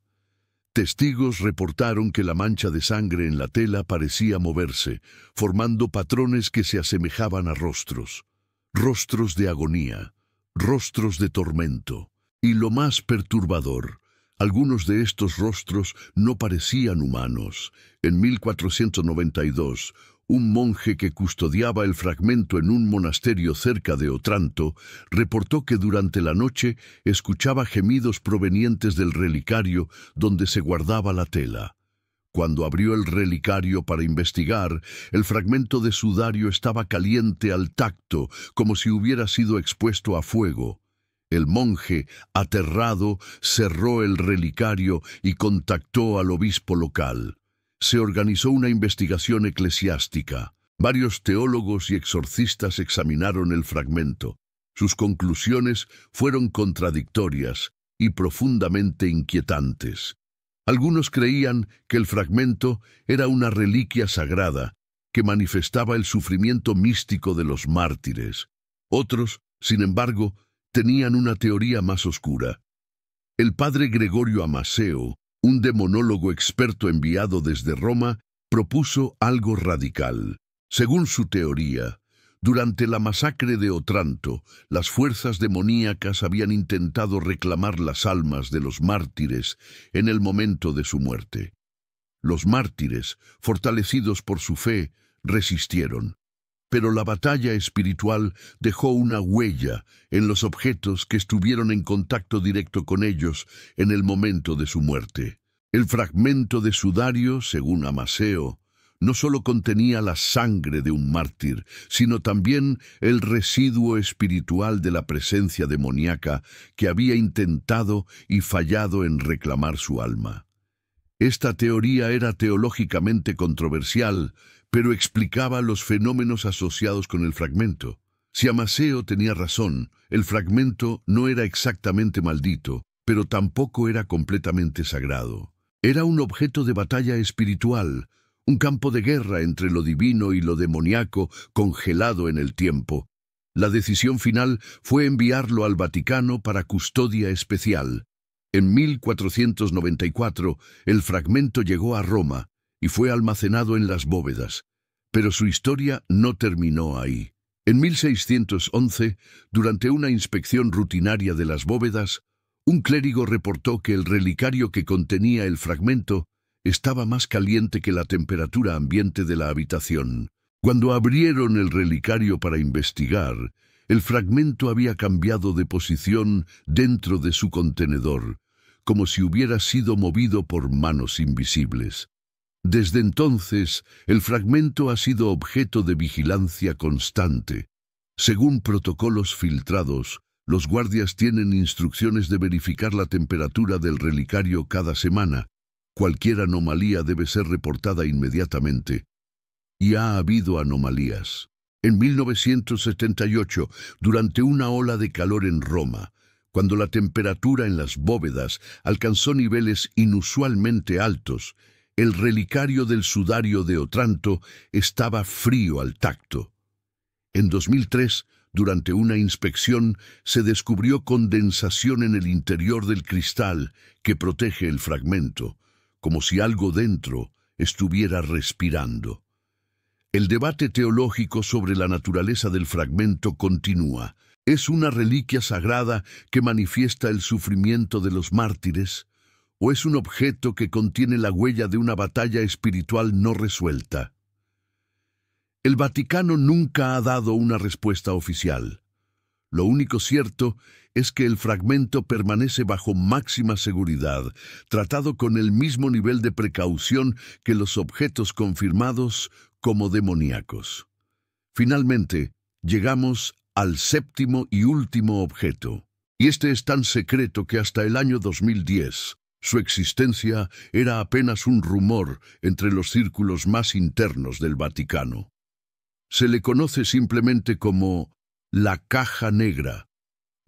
Testigos reportaron que la mancha de sangre en la tela parecía moverse, formando patrones que se asemejaban a rostros. Rostros de agonía, rostros de tormento. Y lo más perturbador, algunos de estos rostros no parecían humanos. En 1492, un monje que custodiaba el fragmento en un monasterio cerca de Otranto reportó que durante la noche escuchaba gemidos provenientes del relicario donde se guardaba la tela. Cuando abrió el relicario para investigar, el fragmento de sudario estaba caliente al tacto, como si hubiera sido expuesto a fuego. El monje, aterrado, cerró el relicario y contactó al obispo local. Se organizó una investigación eclesiástica. Varios teólogos y exorcistas examinaron el fragmento. Sus conclusiones fueron contradictorias y profundamente inquietantes. Algunos creían que el fragmento era una reliquia sagrada que manifestaba el sufrimiento místico de los mártires. Otros, sin embargo, tenían una teoría más oscura. El padre Gregorio Amaseo, un demonólogo experto enviado desde Roma, propuso algo radical. Según su teoría, durante la masacre de Otranto, las fuerzas demoníacas habían intentado reclamar las almas de los mártires en el momento de su muerte. Los mártires, fortalecidos por su fe, resistieron. Pero la batalla espiritual dejó una huella en los objetos que estuvieron en contacto directo con ellos en el momento de su muerte. El fragmento de sudario, según Amaseo, no solo contenía la sangre de un mártir, sino también el residuo espiritual de la presencia demoníaca que había intentado y fallado en reclamar su alma. Esta teoría era teológicamente controversial, pero explicaba los fenómenos asociados con el fragmento. Si Amaseo tenía razón, el fragmento no era exactamente maldito, pero tampoco era completamente sagrado. Era un objeto de batalla espiritual, un campo de guerra entre lo divino y lo demoníaco congelado en el tiempo. La decisión final fue enviarlo al Vaticano para custodia especial. En 1494, el fragmento llegó a Roma y fue almacenado en las bóvedas. Pero su historia no terminó ahí. En 1611, durante una inspección rutinaria de las bóvedas, un clérigo reportó que el relicario que contenía el fragmento estaba más caliente que la temperatura ambiente de la habitación. Cuando abrieron el relicario para investigar, el fragmento había cambiado de posición dentro de su contenedor, como si hubiera sido movido por manos invisibles. Desde entonces, el fragmento ha sido objeto de vigilancia constante. Según protocolos filtrados, los guardias tienen instrucciones de verificar la temperatura del relicario cada semana. Cualquier anomalía debe ser reportada inmediatamente. Y ha habido anomalías. En 1978, durante una ola de calor en Roma, cuando la temperatura en las bóvedas alcanzó niveles inusualmente altos, el relicario del sudario de Otranto estaba frío al tacto. En 2003, durante una inspección, se descubrió condensación en el interior del cristal que protege el fragmento, como si algo dentro estuviera respirando. El debate teológico sobre la naturaleza del fragmento continúa. ¿Es una reliquia sagrada que manifiesta el sufrimiento de los mártires? ¿O es un objeto que contiene la huella de una batalla espiritual no resuelta? El Vaticano nunca ha dado una respuesta oficial. Lo único cierto es que el fragmento permanece bajo máxima seguridad, tratado con el mismo nivel de precaución que los objetos confirmados como demoníacos. Finalmente, llegamos al séptimo y último objeto. Y este es tan secreto que hasta el año 2010, su existencia era apenas un rumor entre los círculos más internos del Vaticano. Se le conoce simplemente como la caja negra,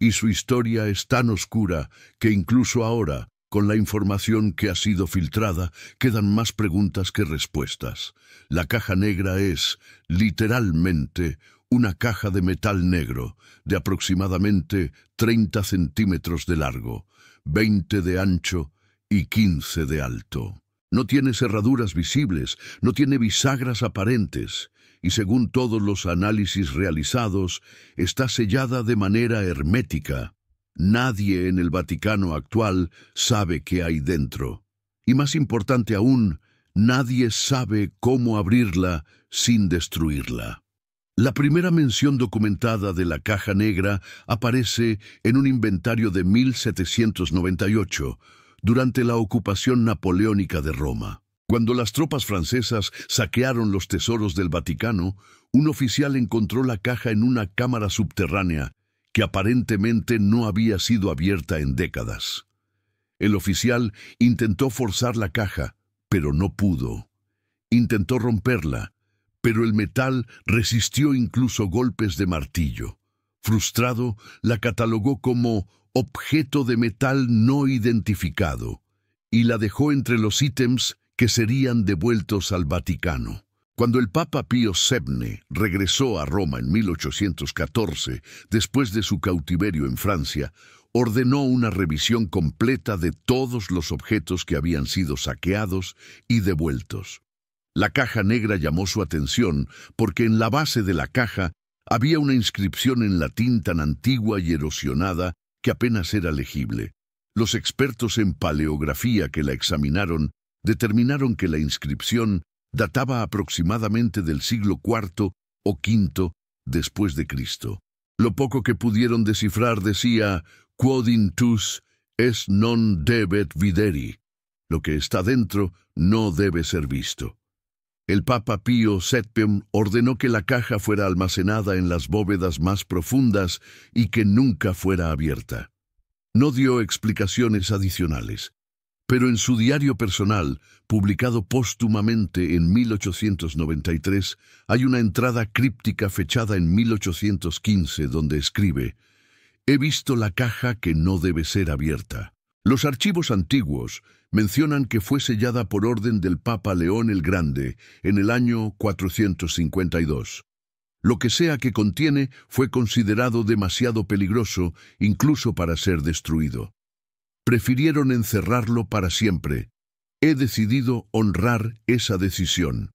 y su historia es tan oscura que incluso ahora, con la información que ha sido filtrada, quedan más preguntas que respuestas. La caja negra es, literalmente, una caja de metal negro, de aproximadamente 30 centímetros de largo, 20 de ancho y 15 de alto. No tiene cerraduras visibles, no tiene bisagras aparentes, y según todos los análisis realizados, está sellada de manera hermética. Nadie en el Vaticano actual sabe qué hay dentro. Y más importante aún, nadie sabe cómo abrirla sin destruirla. La primera mención documentada de la caja negra aparece en un inventario de 1798, durante la ocupación napoleónica de Roma. Cuando las tropas francesas saquearon los tesoros del Vaticano, un oficial encontró la caja en una cámara subterránea que aparentemente no había sido abierta en décadas. El oficial intentó forzar la caja, pero no pudo. Intentó romperla, pero el metal resistió incluso golpes de martillo. Frustrado, la catalogó como objeto de metal no identificado y la dejó entre los ítems que serían devueltos al Vaticano. Cuando el Papa Pío VII regresó a Roma en 1814, después de su cautiverio en Francia, ordenó una revisión completa de todos los objetos que habían sido saqueados y devueltos. La caja negra llamó su atención porque en la base de la caja había una inscripción en latín tan antigua y erosionada que apenas era legible. Los expertos en paleografía que la examinaron determinaron que la inscripción databa aproximadamente del siglo IV o V después de Cristo. Lo poco que pudieron descifrar decía «Quod intus es non debet videri», lo que está dentro no debe ser visto. El Papa Pío VII ordenó que la caja fuera almacenada en las bóvedas más profundas y que nunca fuera abierta. No dio explicaciones adicionales, pero en su diario personal, publicado póstumamente en 1893, hay una entrada críptica fechada en 1815 donde escribe: «He visto la caja que no debe ser abierta». Los archivos antiguos mencionan que fue sellada por orden del Papa León el Grande en el año 452. Lo que sea que contiene fue considerado demasiado peligroso incluso para ser destruido. Prefirieron encerrarlo para siempre. He decidido honrar esa decisión.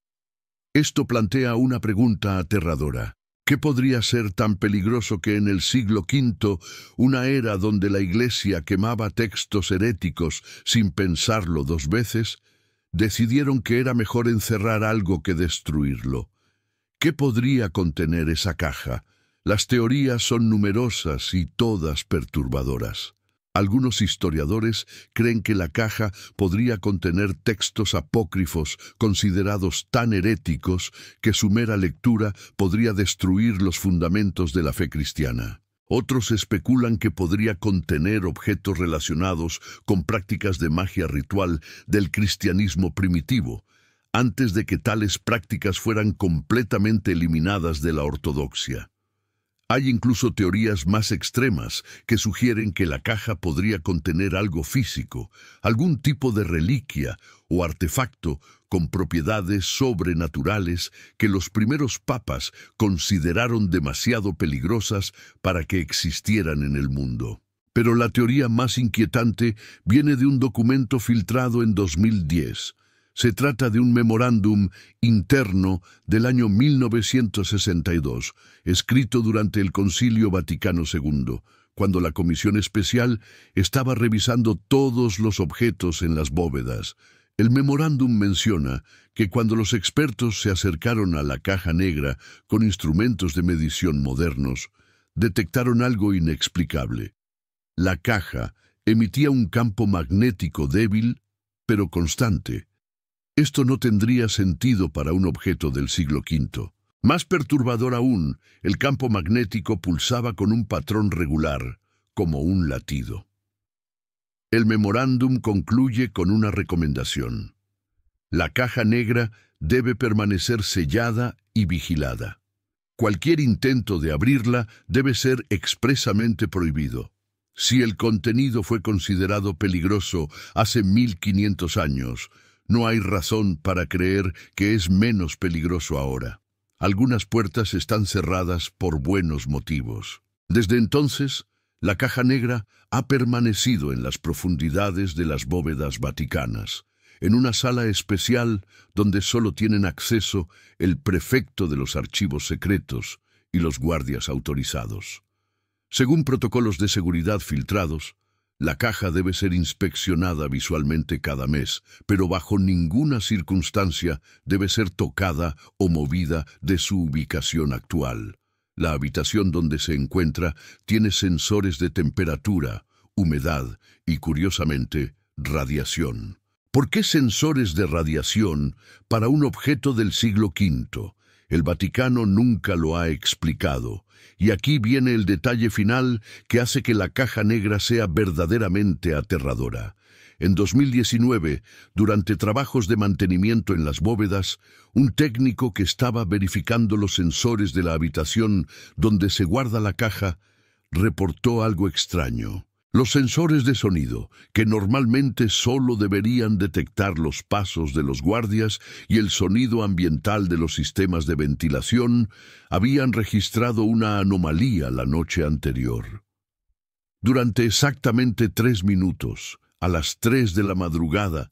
Esto plantea una pregunta aterradora. ¿Qué podría ser tan peligroso que en el siglo V, una era donde la Iglesia quemaba textos heréticos sin pensarlo dos veces, decidieron que era mejor encerrar algo que destruirlo? ¿Qué podría contener esa caja? Las teorías son numerosas y todas perturbadoras. Algunos historiadores creen que la caja podría contener textos apócrifos considerados tan heréticos que su mera lectura podría destruir los fundamentos de la fe cristiana. Otros especulan que podría contener objetos relacionados con prácticas de magia ritual del cristianismo primitivo, antes de que tales prácticas fueran completamente eliminadas de la ortodoxia. Hay incluso teorías más extremas que sugieren que la caja podría contener algo físico, algún tipo de reliquia o artefacto con propiedades sobrenaturales que los primeros papas consideraron demasiado peligrosas para que existieran en el mundo. Pero la teoría más inquietante viene de un documento filtrado en 2010. Se trata de un memorándum interno del año 1962, escrito durante el Concilio Vaticano II, cuando la Comisión Especial estaba revisando todos los objetos en las bóvedas. El memorándum menciona que cuando los expertos se acercaron a la caja negra con instrumentos de medición modernos, detectaron algo inexplicable. La caja emitía un campo magnético débil, pero constante. Esto no tendría sentido para un objeto del siglo V. Más perturbador aún, el campo magnético pulsaba con un patrón regular, como un latido. El memorándum concluye con una recomendación. La caja negra debe permanecer sellada y vigilada. Cualquier intento de abrirla debe ser expresamente prohibido. Si el contenido fue considerado peligroso hace 1500 años, no hay razón para creer que es menos peligroso ahora. Algunas puertas están cerradas por buenos motivos. Desde entonces, La caja negra ha permanecido en las profundidades de las bóvedas vaticanas, en una sala especial donde solo tienen acceso el prefecto de los archivos secretos y los guardias autorizados. Según protocolos de seguridad filtrados, la caja debe ser inspeccionada visualmente cada mes, pero bajo ninguna circunstancia debe ser tocada o movida de su ubicación actual. La habitación donde se encuentra tiene sensores de temperatura, humedad y, curiosamente, radiación. ¿Por qué sensores de radiación para un objeto del siglo V? El Vaticano nunca lo ha explicado, y aquí viene el detalle final que hace que la caja negra sea verdaderamente aterradora. En 2019, durante trabajos de mantenimiento en las bóvedas, un técnico que estaba verificando los sensores de la habitación donde se guarda la caja reportó algo extraño. Los sensores de sonido, que normalmente solo deberían detectar los pasos de los guardias y el sonido ambiental de los sistemas de ventilación, habían registrado una anomalía la noche anterior. Durante exactamente 3 minutos, a las 3 de la madrugada,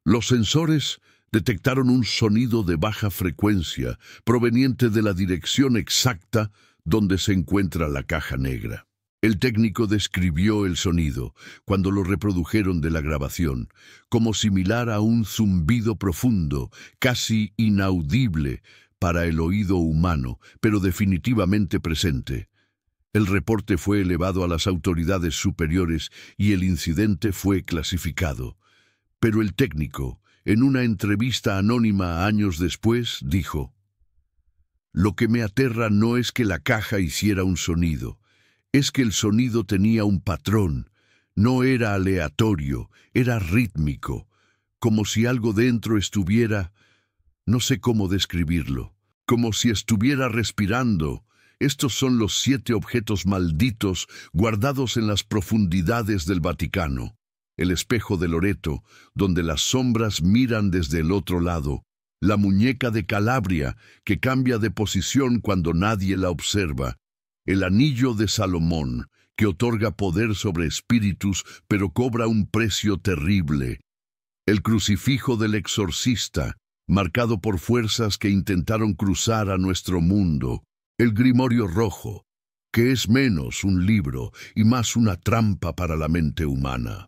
los sensores detectaron un sonido de baja frecuencia proveniente de la dirección exacta donde se encuentra la caja negra. El técnico describió el sonido, cuando lo reprodujeron de la grabación, como similar a un zumbido profundo, casi inaudible para el oído humano, pero definitivamente presente. El reporte fue elevado a las autoridades superiores y el incidente fue clasificado. Pero el técnico, en una entrevista anónima años después, dijo: «Lo que me aterra no es que la caja hiciera un sonido, es que el sonido tenía un patrón, no era aleatorio, era rítmico, como si algo dentro estuviera, no sé cómo describirlo, como si estuviera respirando». Estos son los 7 objetos malditos guardados en las profundidades del Vaticano. El espejo de Loreto, donde las sombras miran desde el otro lado. La muñeca de Calabria, que cambia de posición cuando nadie la observa. El anillo de Salomón, que otorga poder sobre espíritus, pero cobra un precio terrible. El crucifijo del exorcista, marcado por fuerzas que intentaron cruzar a nuestro mundo. El grimorio rojo, que es menos un libro y más una trampa para la mente humana.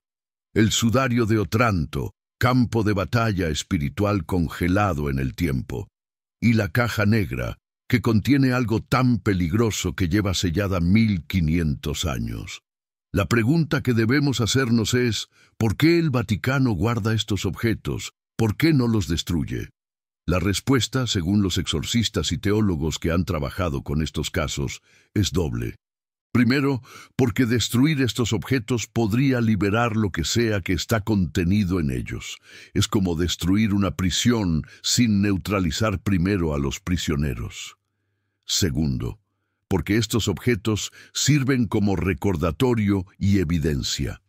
El sudario de Otranto, campo de batalla espiritual congelado en el tiempo. Y la caja negra, que contiene algo tan peligroso que lleva sellada 1500 años. La pregunta que debemos hacernos es, ¿por qué el Vaticano guarda estos objetos? ¿Por qué no los destruye? La respuesta, según los exorcistas y teólogos que han trabajado con estos casos, es doble. Primero, porque destruir estos objetos podría liberar lo que sea que está contenido en ellos. Es como destruir una prisión sin neutralizar primero a los prisioneros. Segundo, porque estos objetos sirven como recordatorio y evidencia.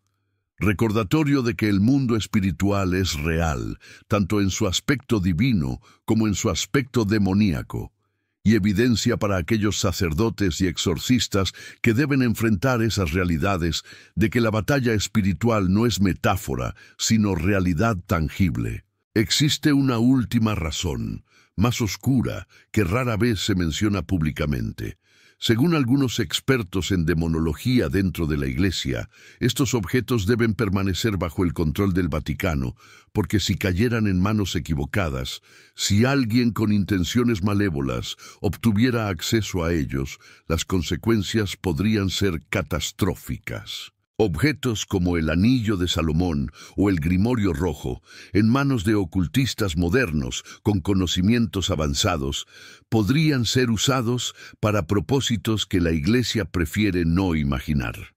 Recordatorio de que el mundo espiritual es real, tanto en su aspecto divino como en su aspecto demoníaco, y evidencia para aquellos sacerdotes y exorcistas que deben enfrentar esas realidades de que la batalla espiritual no es metáfora, sino realidad tangible. Existe una última razón, más oscura, que rara vez se menciona públicamente. Según algunos expertos en demonología dentro de la Iglesia, estos objetos deben permanecer bajo el control del Vaticano, porque si cayeran en manos equivocadas, si alguien con intenciones malévolas obtuviera acceso a ellos, las consecuencias podrían ser catastróficas. Objetos como el anillo de Salomón o el grimorio rojo, en manos de ocultistas modernos con conocimientos avanzados, podrían ser usados para propósitos que la Iglesia prefiere no imaginar.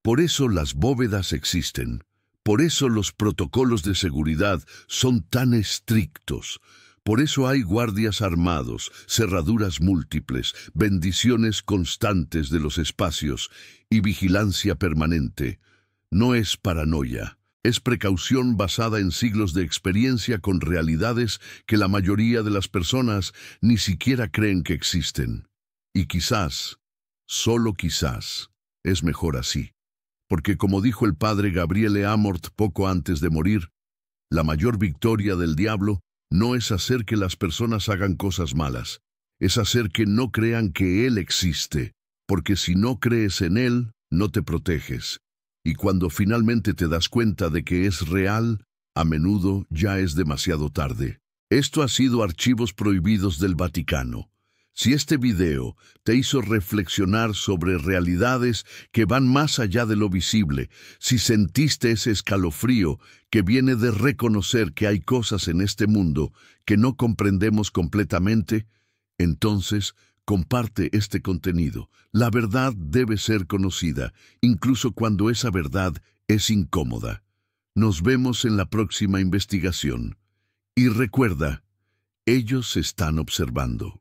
Por eso las bóvedas existen. Por eso los protocolos de seguridad son tan estrictos. Por eso hay guardias armados, cerraduras múltiples, bendiciones constantes de los espacios y vigilancia permanente. No es paranoia, es precaución basada en siglos de experiencia con realidades que la mayoría de las personas ni siquiera creen que existen. Y quizás, solo quizás, Es mejor así. Porque como dijo el padre Gabriele Amort poco antes de morir, la mayor victoria del diablo no es hacer que las personas hagan cosas malas, es hacer que no crean que Él existe, porque si no crees en Él, no te proteges. Y cuando finalmente te das cuenta de que es real, a menudo ya es demasiado tarde. Esto ha sido Archivos Prohibidos del Vaticano. Si este video te hizo reflexionar sobre realidades que van más allá de lo visible, si sentiste ese escalofrío que viene de reconocer que hay cosas en este mundo que no comprendemos completamente, entonces comparte este contenido. La verdad debe ser conocida, incluso cuando esa verdad es incómoda. Nos vemos en la próxima investigación. Y recuerda, ellos están observando.